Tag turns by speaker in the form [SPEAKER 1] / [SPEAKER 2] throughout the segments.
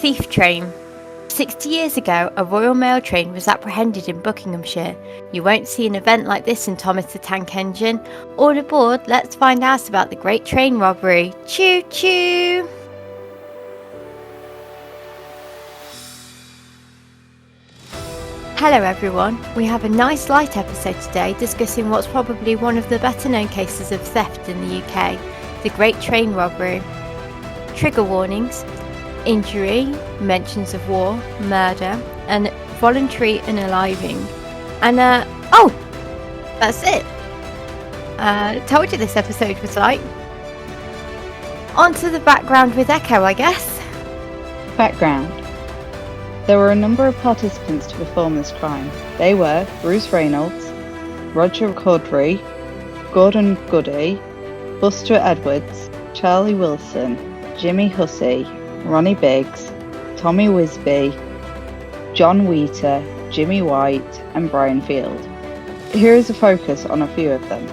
[SPEAKER 1] Thief train. 60 years ago, a Royal Mail train was apprehended in Buckinghamshire. You won't see an event like this in Thomas the Tank Engine. All aboard, let's find out about the Great Train Robbery. Choo choo! Hello everyone, we have a nice light episode today discussing what's probably one of the better known cases of theft in the UK, the Great Train Robbery. Trigger warnings, injury, mentions of war, murder, and voluntary unaliving. And that's it. Told you this episode was light. On to the background with Echo, I guess.
[SPEAKER 2] Background. There were a number of participants to perform this crime. They were Bruce Reynolds, Roger Corddry, Gordon Goody, Buster Edwards, Charlie Wilson, Jimmy Hussey, Ronnie Biggs, Tommy Wisby, John Wheater, Jimmy White, and Brian Field. Here is a focus on a few of them.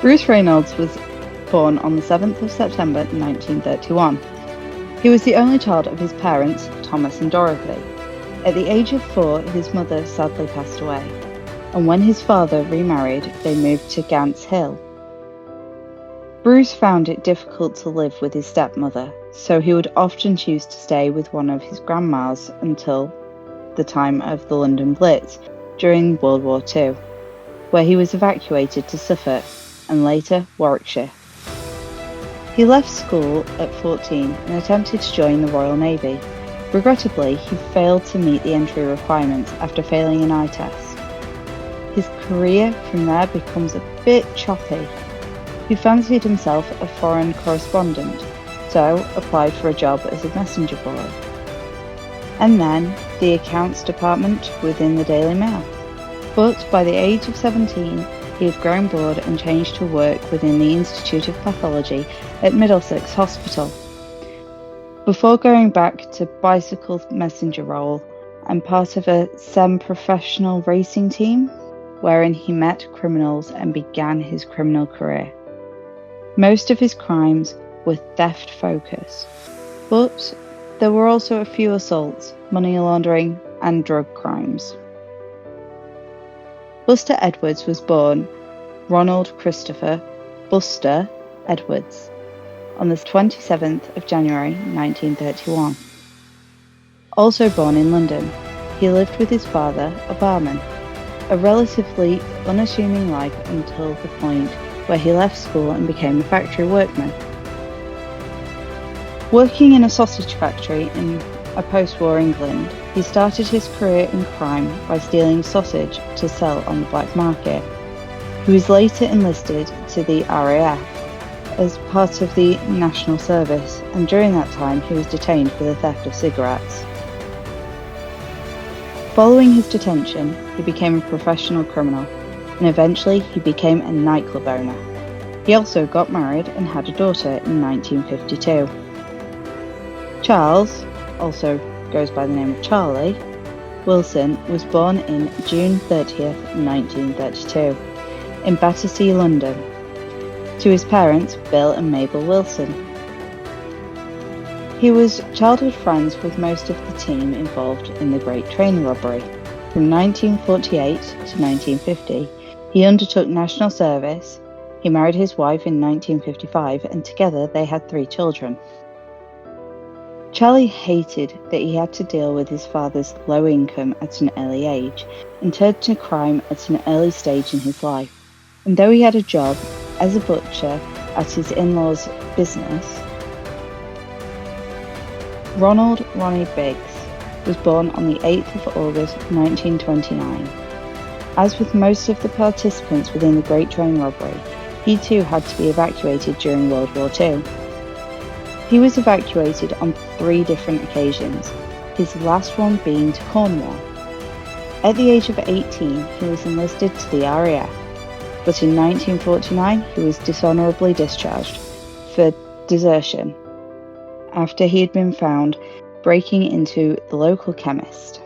[SPEAKER 2] Bruce Reynolds was born on the 7th of September 1931. He was the only child of his parents, Thomas and Dorothy. At the age of 4, his mother sadly passed away, and when his father remarried, they moved to Gants Hill. Bruce found it difficult to live with his stepmother, so he would often choose to stay with one of his grandmas until the time of the London Blitz during World War II, where he was evacuated to Suffolk and later Warwickshire. He left school at 14 and attempted to join the Royal Navy. Regrettably, he failed to meet the entry requirements after failing an eye test. His career from there becomes a bit choppy. He fancied himself a foreign correspondent, so applied for a job as a messenger boy. And then the accounts department within the Daily Mail. But by the age of 17, he had grown bored and changed to work within the Institute of Pathology at Middlesex Hospital, before going back to bicycle messenger role and part of a semi-professional racing team, wherein he met criminals and began his criminal career. Most of his crimes were theft focused, but there were also a few assaults, money laundering, and drug crimes. Buster Edwards was born Ronald Christopher Buster Edwards on the 27th of January 1931. Also born in London, he lived with his father, a barman, a relatively unassuming life until the point where he left school and became a factory workman. Working in a sausage factory in a post-war England, he started his career in crime by stealing sausage to sell on the black market. He was later enlisted to the RAF as part of the National Service, and during that time he was detained for the theft of cigarettes. Following his detention, he became a professional criminal, and eventually he became a nightclub owner. He also got married and had a daughter in 1952. Charles, also goes by the name of Charlie, Wilson was born in June 30th, 1932, in Battersea, London, to his parents, Bill and Mabel Wilson. He was childhood friends with most of the team involved in the Great Train Robbery. From 1948 to 1950, he undertook national service. He married his wife in 1955, and together they had 3 children. Charlie hated that he had to deal with his father's low income at an early age and turned to crime at an early stage in his life. And though he had a job as a butcher at his in-laws' business, Ronald Ronnie Biggs was born on the 8th of August 1929. As with most of the participants within the Great Train Robbery, he too had to be evacuated during World War II. He was evacuated on 3 different occasions, his last one being to Cornwall. At the age of 18, he was enlisted to the RAF, but in 1949 he was dishonourably discharged for desertion after he had been found breaking into the local chemist.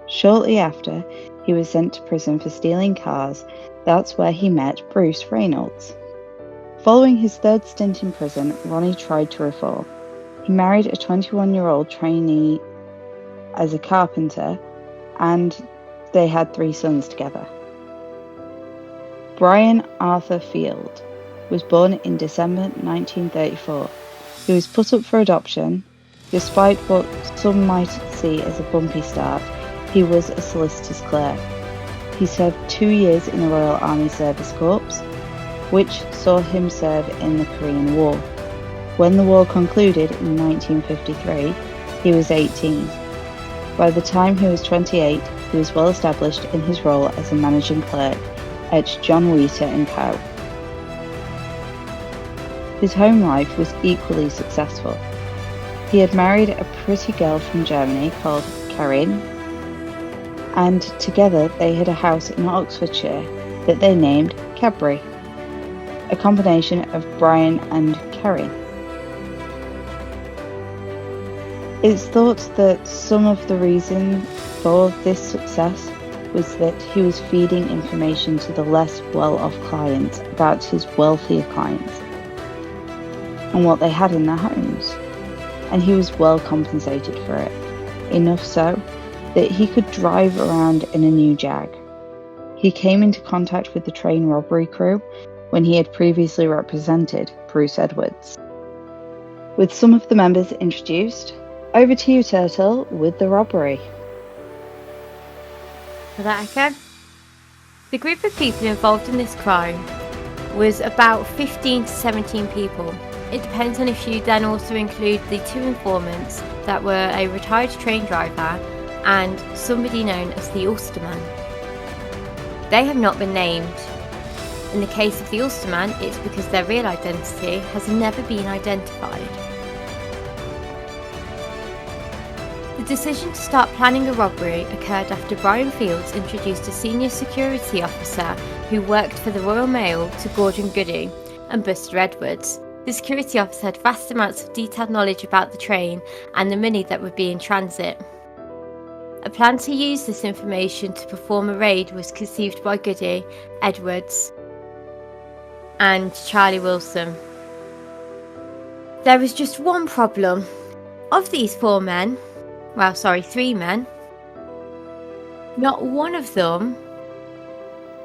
[SPEAKER 2] Shortly after, he was sent to prison for stealing cars. That's where he met Bruce Reynolds. Following his 3rd stint in prison, Ronnie tried to reform. He married a 21-year-old trainee as a carpenter, and they had 3 sons together. Brian Arthur Field was born in December 1934. He was put up for adoption. Despite what some might see as a bumpy start, he was a solicitor's clerk. He served 2 years in the Royal Army Service Corps, which saw him serve in the Korean War. When the war concluded in 1953, he was 18. By the time he was 28, he was well established in his role as a managing clerk at John Wheater & Co. His home life was equally successful. He had married a pretty girl from Germany called Karin, and together they had a house in Oxfordshire that they named Cadbury, a combination of Brian and Karin. It's thought that some of the reason for this success was that he was feeding information to the less well-off clients about his wealthier clients and what they had in their homes, and he was well compensated for it, enough so that he could drive around in a new Jag. He came into contact with the train robbery crew when he had previously represented Bruce Edwards. With some of the members introduced, over to you, Turtle, with the robbery.
[SPEAKER 1] Is that okay? The group of people involved in this crime was about 15 to 17 people. It depends on if you then also include the 2 informants that were a retired train driver and somebody known as the Ulsterman. They have not been named. In the case of the Ulsterman, it's because their real identity has never been identified. The decision to start planning a robbery occurred after Brian Fields introduced a senior security officer who worked for the Royal Mail to Gordon Goody and Buster Edwards. The security officer had vast amounts of detailed knowledge about the train and the money that would be in transit. A plan to use this information to perform a raid was conceived by Goody, Edwards, and Charlie Wilson. There was just one problem. Of these 3 men, not one of them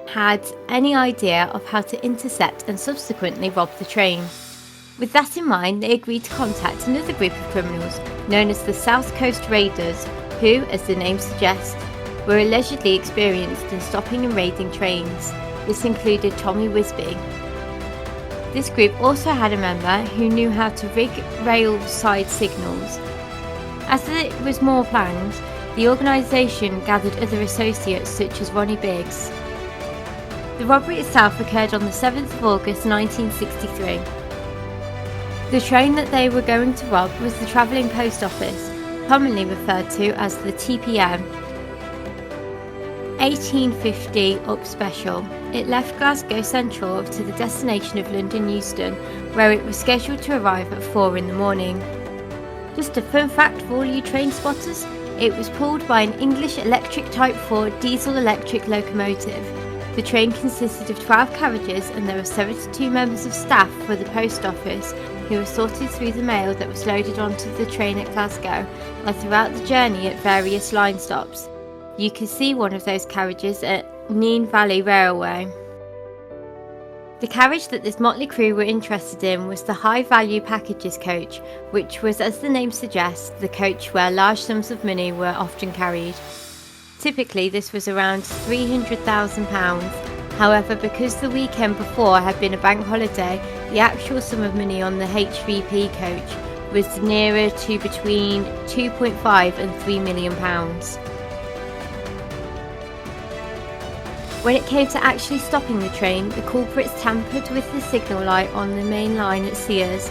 [SPEAKER 1] had any idea of how to intercept and subsequently rob the train. With that in mind, they agreed to contact another group of criminals known as the South Coast Raiders, who, as the name suggests, were allegedly experienced in stopping and raiding trains. This included Tommy Wisby. This group also had a member who knew how to rig rail side signals. As it was more planned, the organisation gathered other associates such as Ronnie Biggs. The robbery itself occurred on the 7th of August 1963. The train that they were going to rob was the Travelling Post Office, commonly referred to as the TPM. 1850 Up Special. It left Glasgow Central to the destination of London Euston, where it was scheduled to arrive at 4 in the morning. Just a fun fact for all you train spotters, it was pulled by an English electric Type 4 diesel-electric locomotive. The train consisted of 12 carriages and there were 72 members of staff for the post office who were sorted through the mail that was loaded onto the train at Glasgow and throughout the journey at various line stops. You can see one of those carriages at Nene Valley Railway. The carriage that this motley crew were interested in was the high-value packages coach, which was, as the name suggests, the coach where large sums of money were often carried. Typically, this was around £300,000. However, because the weekend before had been a bank holiday, the actual sum of money on the HVP coach was nearer to between £2.5 and £3 million. When it came to actually stopping the train, the culprits tampered with the signal light on the main line at Sears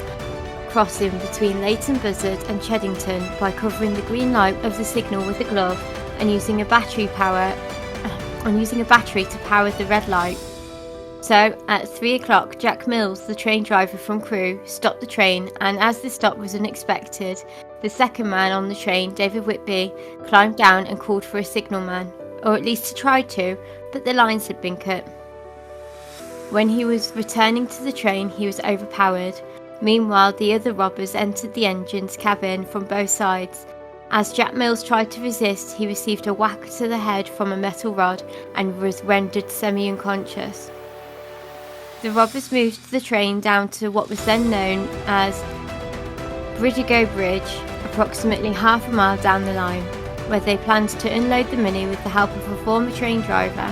[SPEAKER 1] crossing between Leighton Buzzard and Cheddington by covering the green light of the signal with a glove and using a battery to power the red light. So, at 3 o'clock, Jack Mills, the train driver from Crewe, stopped the train, and as this stop was unexpected, the second man on the train, David Whitby, climbed down and called for a signalman, or at least he tried to, but the lines had been cut. When he was returning to the train, he was overpowered. Meanwhile, the other robbers entered the engine's cabin from both sides. As Jack Mills tried to resist, he received a whack to the head from a metal rod and was rendered semi-unconscious. The robbers moved the train down to what was then known as Bridgego Bridge, approximately half a mile down the line, where they planned to unload the money with the help of a former train driver.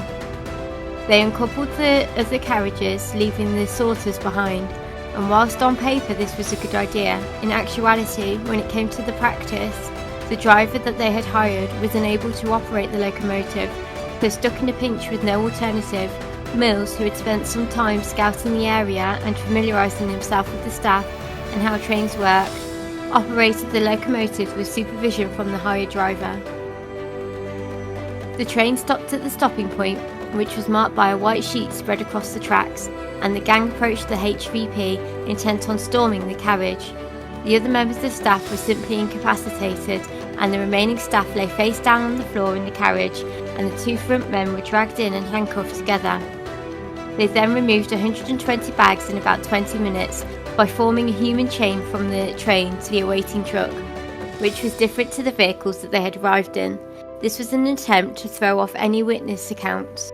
[SPEAKER 1] They uncoupled the other carriages, leaving the sorters behind, and whilst on paper this was a good idea, in actuality, when it came to the practice, the driver that they had hired was unable to operate the locomotive, so stuck in a pinch with no alternative, Mills, who had spent some time scouting the area and familiarising himself with the staff and how trains worked, operated the locomotive with supervision from the hired driver. The train stopped at the stopping point, which was marked by a white sheet spread across the tracks, and the gang approached the HVP, intent on storming the carriage. The other members of staff were simply incapacitated, and the remaining staff lay face down on the floor in the carriage, and the two front men were dragged in and handcuffed together. They then removed 120 bags in about 20 minutes by forming a human chain from the train to the awaiting truck, which was different to the vehicles that they had arrived in. This was an attempt to throw off any witness accounts.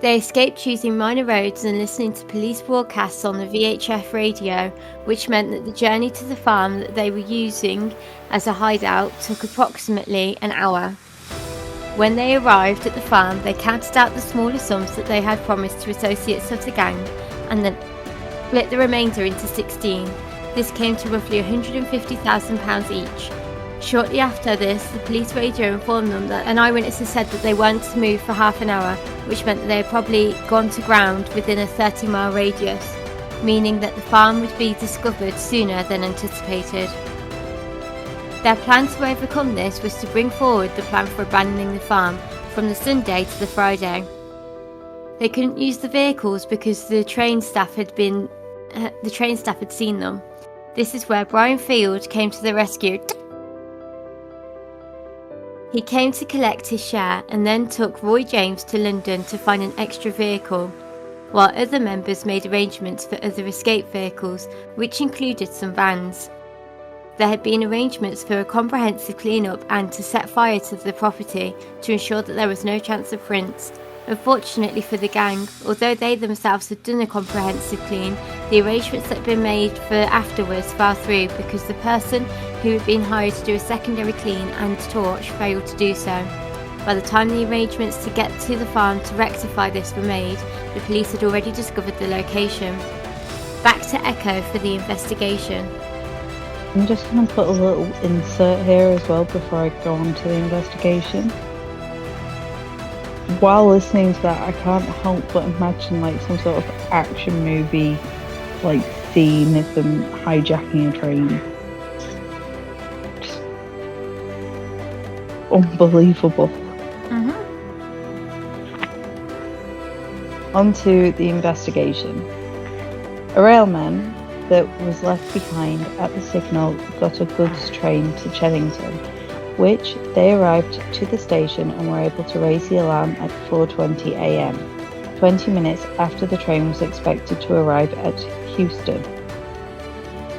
[SPEAKER 1] They escaped using minor roads and listening to police broadcasts on the VHF radio, which meant that the journey to the farm that they were using as a hideout took approximately an hour. When they arrived at the farm, they counted out the smaller sums that they had promised to associates of the gang, and then split the remainder into 16. This came to roughly £150,000 each. Shortly after this, the police radio informed them that an eyewitness had said that they weren't to move for half an hour, which meant that they had probably gone to ground within a 30-mile radius, meaning that the farm would be discovered sooner than anticipated. Their plan to overcome this was to bring forward the plan for abandoning the farm from the Sunday to the Friday. They couldn't use the vehicles because the train staff had seen them. This is where Brian Field came to the rescue. He came to collect his share and then took Roy James to London to find an extra vehicle, while other members made arrangements for other escape vehicles, which included some vans. There had been arrangements for a comprehensive clean-up and to set fire to the property to ensure that there was no chance of prints. Unfortunately for the gang, although they themselves had done a comprehensive clean, the arrangements that had been made for afterwards fell through because the person who had been hired to do a secondary clean and torch failed to do so. By the time the arrangements to get to the farm to rectify this were made, the police had already discovered the location. Back to Echo for the investigation.
[SPEAKER 2] I'm just going to put a little insert here as well before I go on to the investigation. While listening to that, I can't help but imagine like some sort of action movie like scene of them hijacking a train. Just unbelievable. On to the investigation. A railman that was left behind at the signal got a goods train to Cheddington, which they arrived to the station and were able to raise the alarm at 4:20 a.m, 20 minutes after the train was expected to arrive at Houston.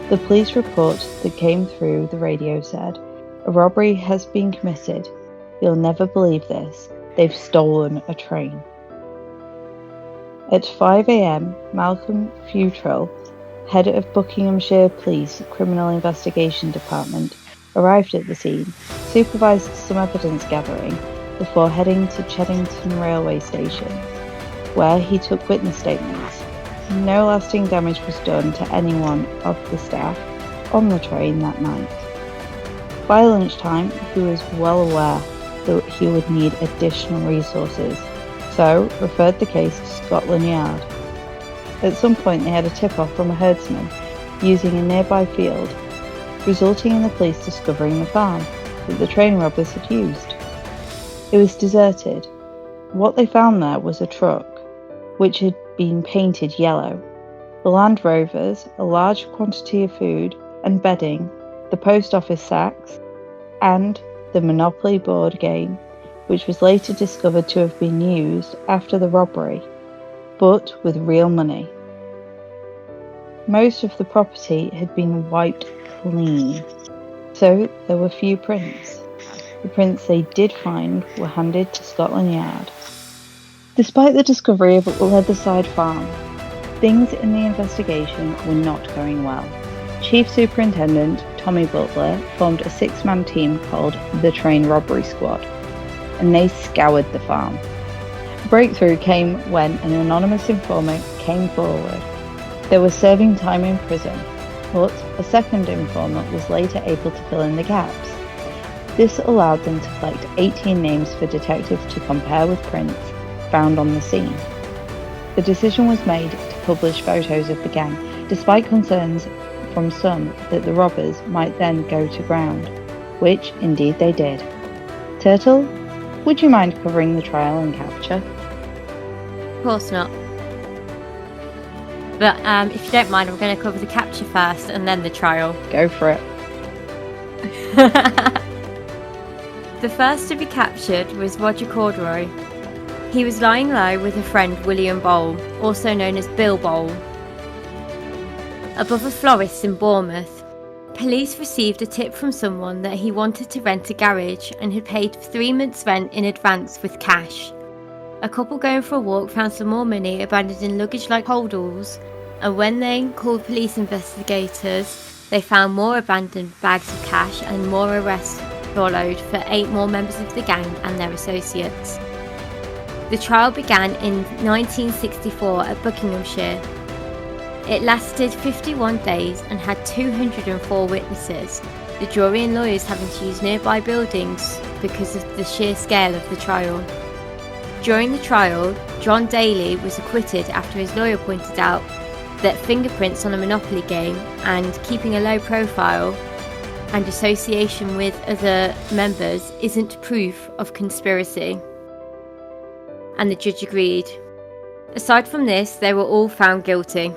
[SPEAKER 2] The police report that came through the radio said, "A robbery has been committed. You'll never believe this. They've stolen a train." At 5 a.m, Malcolm Futrell, head of Buckinghamshire Police Criminal Investigation Department, arrived at the scene, supervised some evidence gathering before heading to Cheddington Railway Station, where he took witness statements. No lasting damage was done to anyone of the staff on the train that night. By lunchtime, he was well aware that he would need additional resources, so referred the case to Scotland Yard. At some point they had a tip-off from a herdsman using a nearby field, resulting in the police discovering the farm that the train robbers had used. It was deserted. What they found there was a truck, which had been painted yellow, the Land Rovers, a large quantity of food and bedding, the post office sacks, and the Monopoly board game, which was later discovered to have been used after the robbery, but with real money. Most of the property had been wiped clean, so there were few prints. The prints they did find were handed to Scotland Yard. Despite the discovery of Leatherside Farm, things in the investigation were not going well. Chief Superintendent Tommy Butler formed a 6-man team called the Train Robbery Squad, and they scoured the farm. A breakthrough came when an anonymous informant came forward. They were serving time in prison, but a second informant was later able to fill in the gaps. This allowed them to collect 18 names for detectives to compare with prints found on the scene. The decision was made to publish photos of the gang, despite concerns from some that the robbers might then go to ground, which indeed they did. Turtle, would you mind covering the trial and capture?
[SPEAKER 1] Of course not. But if you don't mind, I'm going to cover the capture first and then the trial.
[SPEAKER 2] Go for it.
[SPEAKER 1] The first to be captured was Roger Corduroy. He was lying low with a friend, William Bowl, also known as Bill Bowl, above a florist's in Bournemouth. Police received a tip from someone that he wanted to rent a garage and had paid 3 months' rent in advance with cash. A couple going for a walk found some more money abandoned in luggage like holdalls, and when they called police investigators, they found more abandoned bags of cash and more arrests followed for 8 more members of the gang and their associates. The trial began in 1964 at Buckinghamshire. It lasted 51 days and had 204 witnesses, the jury and lawyers having to use nearby buildings because of the sheer scale of the trial. During the trial, John Daly was acquitted after his lawyer pointed out that fingerprints on a Monopoly game and keeping a low profile and association with other members isn't proof of conspiracy. And the judge agreed. Aside from this, they were all found guilty.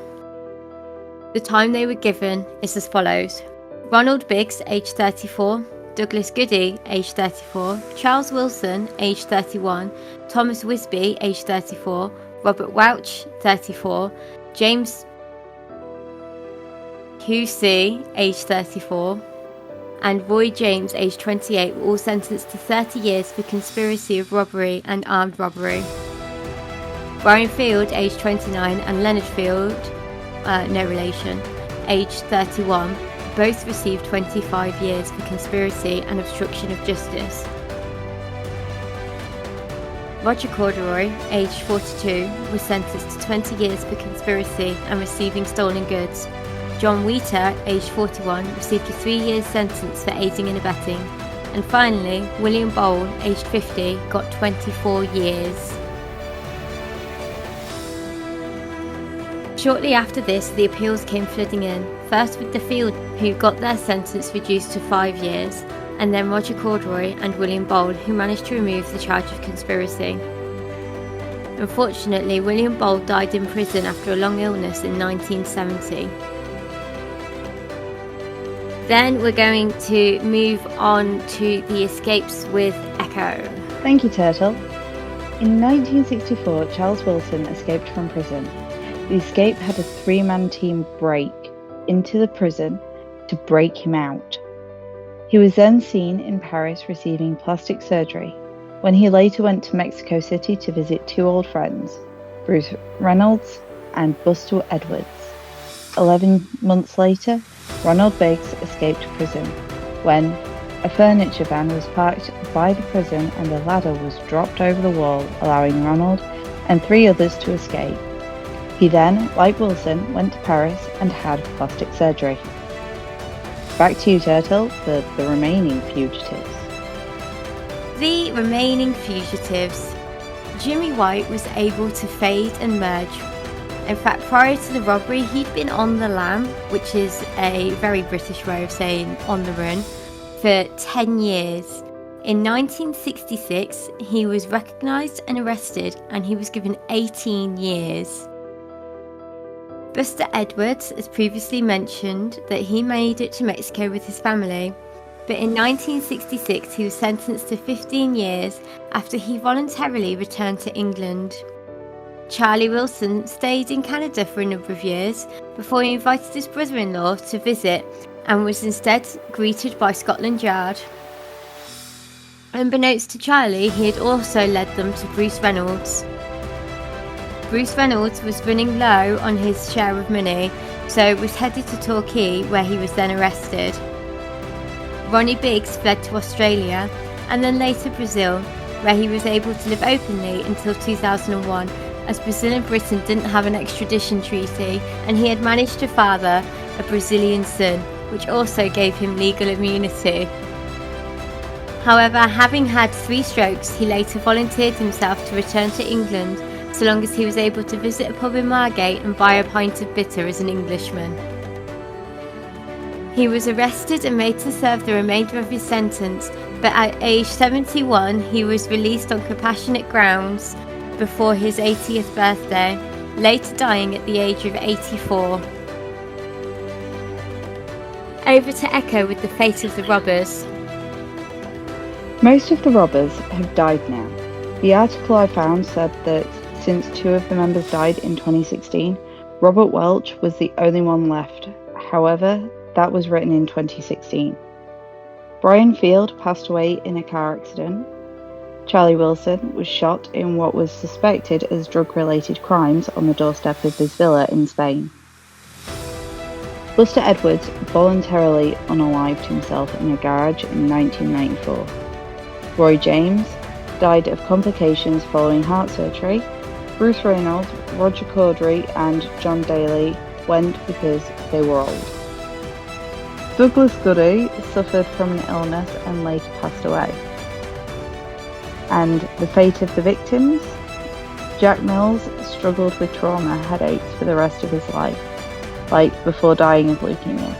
[SPEAKER 1] The time they were given is as follows: Ronald Biggs, aged 34, Douglas Goody, aged 34, Charles Wilson, aged 31, Thomas Wisby, aged 34, Robert Welch, 34, James Hussey, aged 34, and Roy James, aged 28, were all sentenced to 30 years for conspiracy of robbery and armed robbery. Brian Field, aged 29, and Leonard Field, no relation, aged 31, both received 25 years for conspiracy and obstruction of justice. Roger Corduroy, aged 42, was sentenced to 20 years for conspiracy and receiving stolen goods. John Wheater, aged 41, received a 3-year sentence for aiding and abetting. And finally, William Bowl, aged 50, got 24 years. Shortly after this, the appeals came flooding in, first with the Field, who got their sentence reduced to 5 years, and then Roger Corduroy and William Bowl, who managed to remove the charge of conspiracy. Unfortunately, William Bowl died in prison after a long illness in 1970. Then we're going to move on to the escapes with Echo.
[SPEAKER 2] Thank you, Turtle. In 1964, Charles Wilson escaped from prison. The escape had a 3-man team break into the prison to break him out. He was then seen in Paris receiving plastic surgery, when he later went to Mexico City to visit 2 old friends, Bruce Reynolds and Buster Edwards. 11 months later, Ronald Biggs escaped prison when a furniture van was parked by the prison and a ladder was dropped over the wall, allowing Ronald and 3 others to escape. He then, like Wilson, went to Paris and had plastic surgery. Back to you, Turtle, for the remaining fugitives.
[SPEAKER 1] The remaining fugitives. Jimmy White was able to fade and merge. In fact, prior to the robbery, he'd been on the lam, which is a very British way of saying on the run, for 10 years. In 1966, he was recognised and arrested, and he was given 18 years. Buster Edwards, as previously mentioned, that he made it to Mexico with his family, but in 1966 he was sentenced to 15 years after he voluntarily returned to England. Charlie Wilson stayed in Canada for a number of years before he invited his brother-in-law to visit and was instead greeted by Scotland Yard. Unbeknownst to Charlie, he had also led them to Bruce Reynolds. Bruce Reynolds was running low on his share of money, so was headed to Torquay, where he was then arrested. Ronnie Biggs fled to Australia and then later Brazil, where he was able to live openly until 2001, as Brazil and Britain didn't have an extradition treaty, and he had managed to father a Brazilian son, which also gave him legal immunity. However, having had 3 strokes, he later volunteered himself to return to England, so long as he was able to visit a pub in Margate and buy a pint of bitter as an Englishman. He was arrested and made to serve the remainder of his sentence, but at age 71 he was released on compassionate grounds before his 80th birthday, later dying at the age of 84. Over to Echo with the fate of the robbers.
[SPEAKER 2] Most of the robbers have died now. The article I found said that since 2 of the members died in 2016, Robert Welch was the only one left. However, that was written in 2016. Brian Field passed away in a car accident. Charlie Wilson was shot in what was suspected as drug-related crimes on the doorstep of his villa in Spain. Buster Edwards voluntarily unalived himself in a garage in 1994. Roy James died of complications following heart surgery. Bruce Reynolds, Roger Corddry and John Daly went because they were old. Douglas Goody suffered from an illness and later passed away. And the fate of the victims? Jack Mills struggled with trauma headaches for the rest of his life, like before dying of leukemia.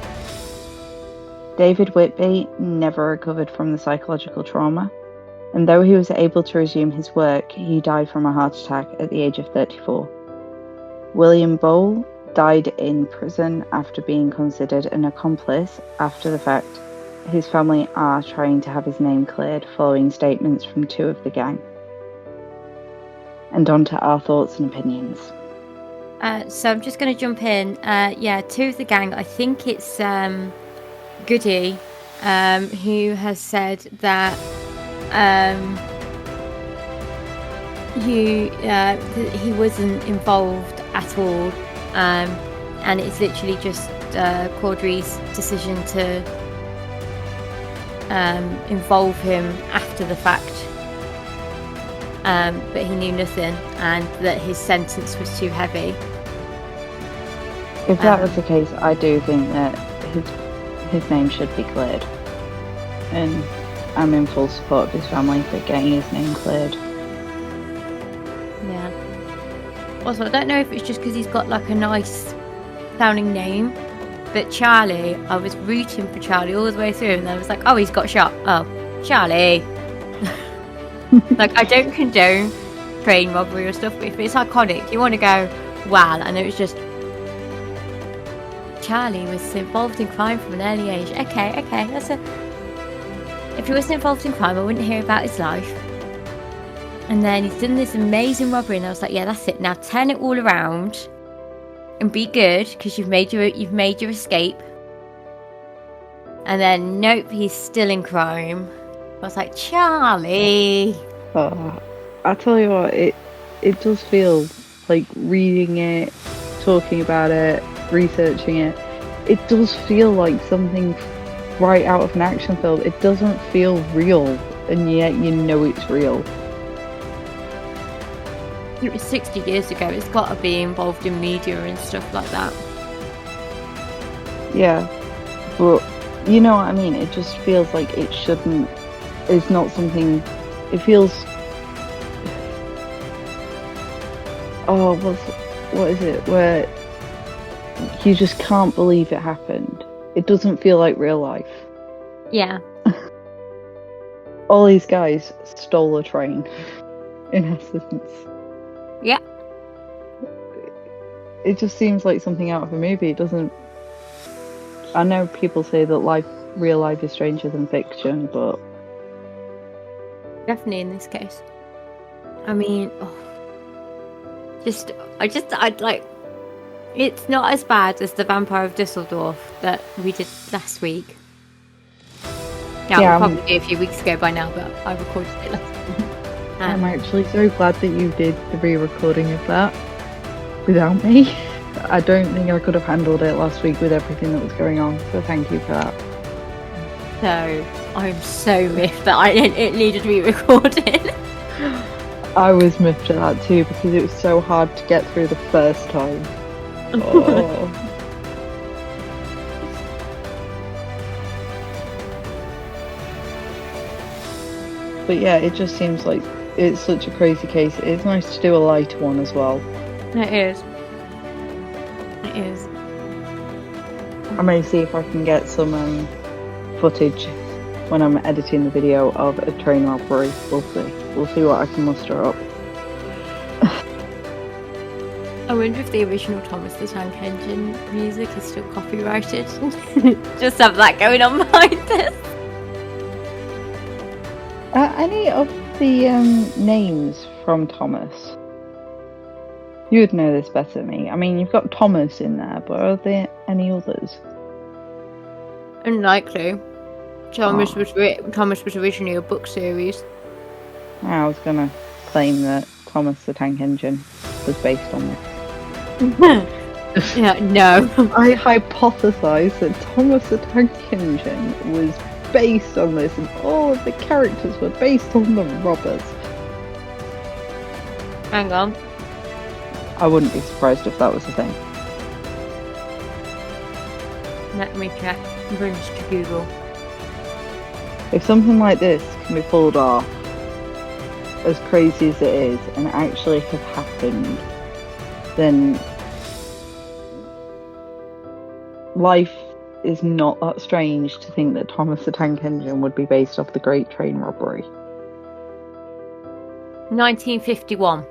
[SPEAKER 2] David Whitby never recovered from the psychological trauma, and though he was able to resume his work, he died from a heart attack at the age of 34. William Bowl died in prison after being considered an accomplice after the fact. His family are trying to have his name cleared following statements from 2 of the gang. And on to our thoughts and opinions.
[SPEAKER 1] So I'm just going to jump in. 2 of the gang, I think it's Goody, who has said that he wasn't involved at all, and it's literally just Corddry's decision to involve him after the fact, but he knew nothing, and that his sentence was too heavy.
[SPEAKER 2] If that was the case, I do think that his name should be cleared, and I'm in full support of his family for getting his name cleared.
[SPEAKER 1] Yeah. Also, I don't know if it's just because he's got like a nice sounding name, but Charlie, I was rooting for Charlie all the way through, and I was like, oh, he's got shot. Oh, Charlie. Like, I don't condone train robbery or stuff, but if it's iconic, you want to go, wow, and it was just Charlie was involved in crime from an early age. Okay, if he wasn't involved in crime, I wouldn't hear about his life. And then he's done this amazing robbery, and I was like, yeah, that's it. Now turn it all around and be good, because you've made your escape. And then nope, he's still in crime. I was like, Charlie.
[SPEAKER 2] I tell you what, it does feel like reading it, talking about it, researching it. It does feel like something right out of an action film. It doesn't feel real, and yet you know it's real.
[SPEAKER 1] It was 60 years ago. It's got to be involved in media and stuff like that.
[SPEAKER 2] Yeah, but you know what I mean? It just feels like it shouldn't. It's not something. It feels. Oh, what is it? Where you just can't believe it happened. It doesn't feel like real life.
[SPEAKER 1] Yeah.
[SPEAKER 2] All these guys stole a train, in essence.
[SPEAKER 1] Yeah.
[SPEAKER 2] It just seems like something out of a movie. It doesn't. I know people say that real life is stranger than fiction, but
[SPEAKER 1] Definitely in this case. I mean, I'd like. It's not as bad as the Vampire of Dusseldorf that we did last week. Now,
[SPEAKER 2] Yeah,
[SPEAKER 1] it'll probably be a few weeks ago by now, but I recorded it last week.
[SPEAKER 2] I'm actually so glad that you did the re-recording of that without me. I don't think I could have handled it last week with everything that was going on, so thank you for that.
[SPEAKER 1] So, I'm so miffed that it needed re-recording.
[SPEAKER 2] I was miffed at that too because it was so hard to get through the first time. Oh. But yeah, it just seems like it's such a crazy case. It's nice to do a lighter one as well.
[SPEAKER 1] It is. It is.
[SPEAKER 2] I may see if I can get some footage when I'm editing the video of a train robbery. We'll see. We'll see what I can muster up.
[SPEAKER 1] I wonder if the original Thomas the Tank Engine music is still copyrighted. Just have that going on behind us.
[SPEAKER 2] Any of the names from Thomas? You would know this better than me. I mean, you've got Thomas in there, but are there any others?
[SPEAKER 1] Unlikely. Thomas was originally a book series.
[SPEAKER 2] I was gonna claim that Thomas the Tank Engine was based on this.
[SPEAKER 1] Yeah, no.
[SPEAKER 2] I hypothesise that Thomas the Tank Engine was based on this, and all of the characters were based on the robbers.
[SPEAKER 1] Hang on.
[SPEAKER 2] I wouldn't be surprised if that was the thing.
[SPEAKER 1] Let me check. Brings to Google.
[SPEAKER 2] If something like this can be pulled off, as crazy as it is, and actually have happened, then life is not that strange to think that Thomas the Tank Engine would be based off the Great Train Robbery.
[SPEAKER 1] 1951.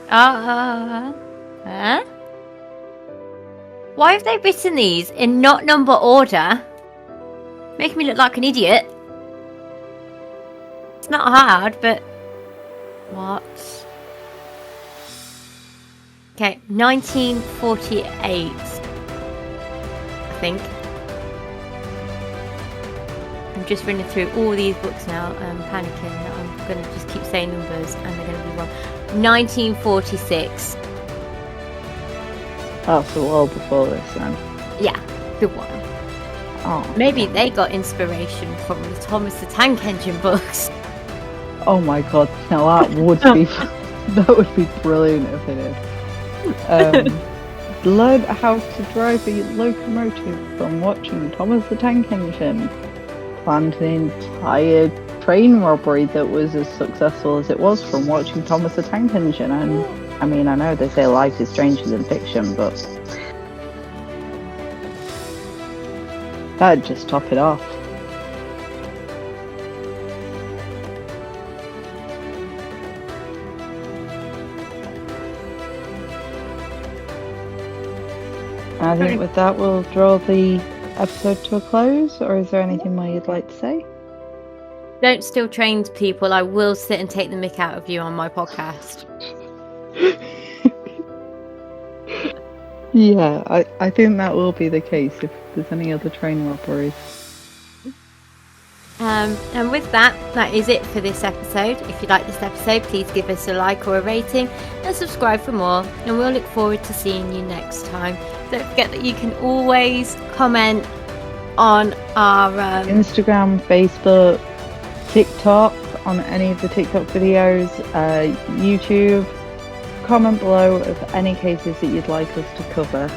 [SPEAKER 1] Huh? Why have they written these in not number order? Making me look like an idiot. It's not hard, but... What? Okay, 1948. I think. I'm just running through all these books now. I'm panicking that I'm going to just keep saying numbers and they're going to be wrong. 1946.
[SPEAKER 2] That's a while before this then.
[SPEAKER 1] Yeah, good one.
[SPEAKER 2] Oh,
[SPEAKER 1] Maybe they got inspiration from the Thomas the Tank Engine books.
[SPEAKER 2] oh my god, now that would be that would be brilliant if it did. Learn how to drive a locomotive from watching Thomas the Tank Engine. Planned an entire train robbery that was as successful as it was from watching Thomas the Tank Engine. And I mean, I know they say life is stranger than fiction, but that'd just top it off. I think with that we'll draw the episode to a close, or is there anything more you'd like to say?
[SPEAKER 1] Don't steal trains, people. I will sit and take the mick out of you on my podcast.
[SPEAKER 2] Yeah, I think that will be the case if there's any other train robberies.
[SPEAKER 1] And with that is it for this episode. If you like this episode, please give us a like or a rating and subscribe for more. And we'll look forward to seeing you next time. Don't forget that you can always comment on our
[SPEAKER 2] Instagram, Facebook, TikTok, on any of the TikTok videos, YouTube. Comment below of any cases that you'd like us to cover.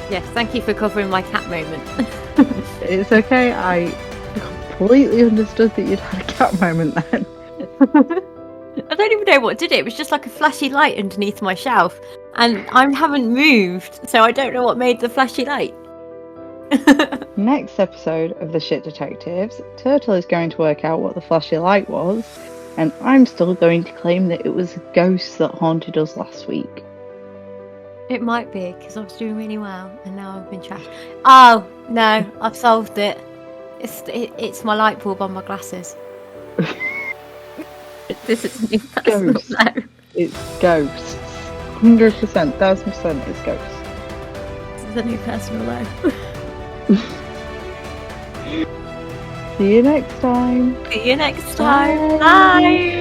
[SPEAKER 1] Yes, thank you for covering my cat moment.
[SPEAKER 2] It's okay, I completely understood that you'd had a cat moment then.
[SPEAKER 1] I don't even know what did it. It was just like a flashy light underneath my shelf. And I haven't moved, so I don't know what made the flashy light.
[SPEAKER 2] Next episode of The Shit Detectives, Turtle is going to work out what the flashy light was, and I'm still going to claim that it was a ghost that haunted us last week.
[SPEAKER 1] It might be, because I was doing really well, and now I've been trashed. Oh, no, I've solved it. It's my light bulb on my glasses. This is a new personal
[SPEAKER 2] Ghosts.
[SPEAKER 1] low.
[SPEAKER 2] It's ghosts. 100%, 1000% it's ghosts.
[SPEAKER 1] This is a new personal low.
[SPEAKER 2] See you next time.
[SPEAKER 1] See you next time.
[SPEAKER 2] Bye.
[SPEAKER 1] Bye.